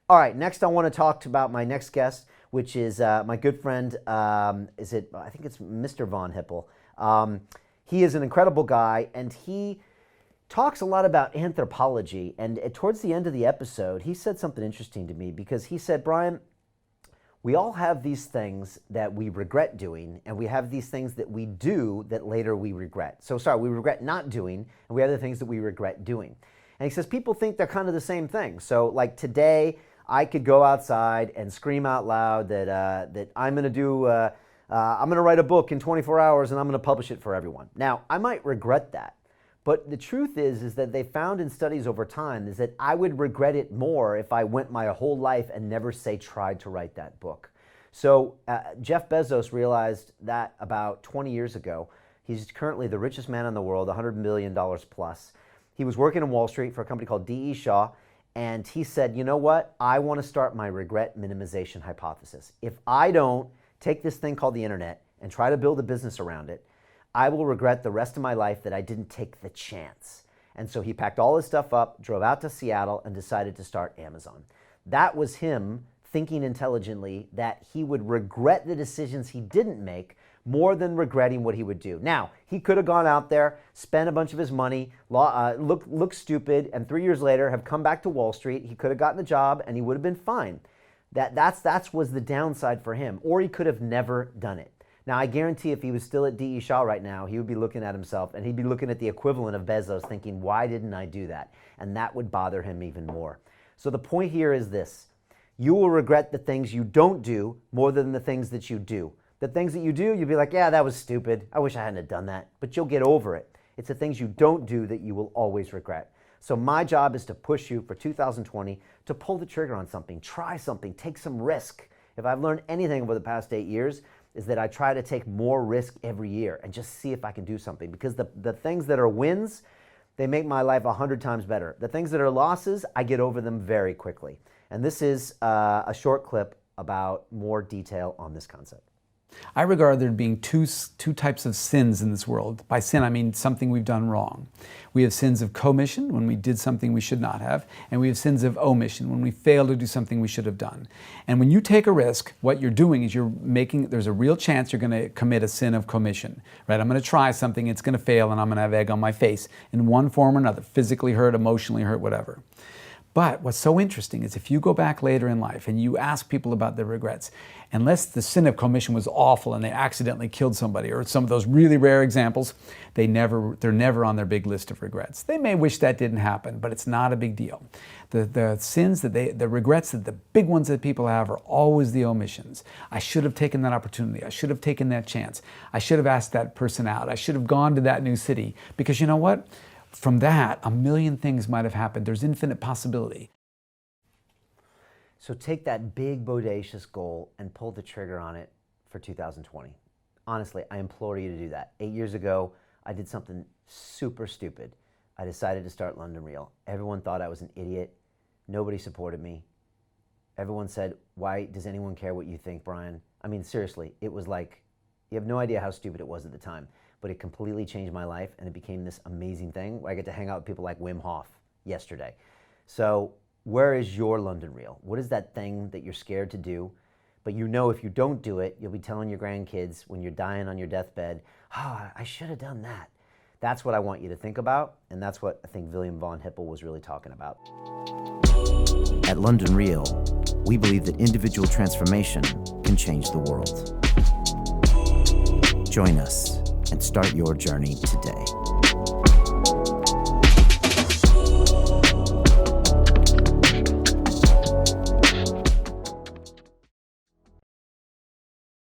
All right, next I want to talk about my next guest, which is my good friend, I think it's Mr. Von Hippel. He is an incredible guy, and he talks a lot about anthropology. And towards the end of the episode, he said something interesting to me, because he said, Brian, we all have these things that we regret doing, and we have these things that we do that later we regret. We regret not doing, and we have the things that we regret doing. And he says people think they're kind of the same thing. So like today, I could go outside and scream out loud that I'm going to write a book in 24 hours and I'm going to publish it for everyone. Now, I might regret that. But the truth is that they found in studies over time is that I would regret it more if I went my whole life and never tried to write that book. So Jeff Bezos realized that about 20 years ago. He's currently the richest man in the world, $100 million plus. He was working in Wall Street for a company called D.E. Shaw, and he said, you know what? I want to start my regret minimization hypothesis. If I don't take this thing called the internet and try to build a business around it, I will regret the rest of my life that I didn't take the chance. And so he packed all his stuff up, drove out to Seattle, and decided to start Amazon. That was him thinking intelligently that he would regret the decisions he didn't make more than regretting what he would do. Now, he could have gone out there, spent a bunch of his money, looked stupid, and 3 years later have come back to Wall Street. He could have gotten a job, and he would have been fine. That was the downside for him. Or he could have never done it. Now, I guarantee if he was still at D.E. Shaw right now, he would be looking at himself, and he'd be looking at the equivalent of Bezos thinking, why didn't I do that? And that would bother him even more. So the point here is this. You will regret the things you don't do more than the things that you do. The things that you do, you'll be like, yeah, that was stupid. I wish I hadn't done that. But you'll get over it. It's the things you don't do that you will always regret. So my job is to push you for 2020 to pull the trigger on something, try something, take some risk. If I've learned anything over the past 8 years, is that I try to take more risk every year and just see if I can do something. Because the things that are wins, they make my life 100 times better. The things that are losses, I get over them very quickly. And this is a short clip about more detail on this concept. I regard there being two types of sins in this world. By sin, I mean something we've done wrong. We have sins of commission, when we did something we should not have, and we have sins of omission, when we fail to do something we should have done. And when you take a risk, what you're doing is there's a real chance you're going to commit a sin of commission, right? I'm going to try something, it's going to fail, and I'm going to have egg on my face in one form or another, physically hurt, emotionally hurt, whatever. But what's so interesting is if you go back later in life and you ask people about their regrets, unless the sin of commission was awful and they accidentally killed somebody, or some of those really rare examples, they're never on their big list of regrets. They may wish that didn't happen, but it's not a big deal. The sins the regrets that the big ones that people have are always the omissions. I should have taken that opportunity. I should have taken that chance. I should have asked that person out. I should have gone to that new city. Because you know what? From that, a million things might have happened. There's infinite possibility. So take that big, bodacious goal and pull the trigger on it for 2020. Honestly, I implore you to do that. 8 years ago, I did something super stupid. I decided to start London Real. Everyone thought I was an idiot. Nobody supported me. Everyone said, why does anyone care what you think, Brian? I mean, seriously, it was like, you have no idea how stupid it was at the time. But it completely changed my life, and it became this amazing thing where I get to hang out with people like Wim Hof yesterday. So where is your London Real? What is that thing that you're scared to do? But you know if you don't do it, you'll be telling your grandkids when you're dying on your deathbed, I should have done that. That's what I want you to think about, and that's what I think William von Hippel was really talking about. At London Real, we believe that individual transformation can change the world. Join us and start your journey today.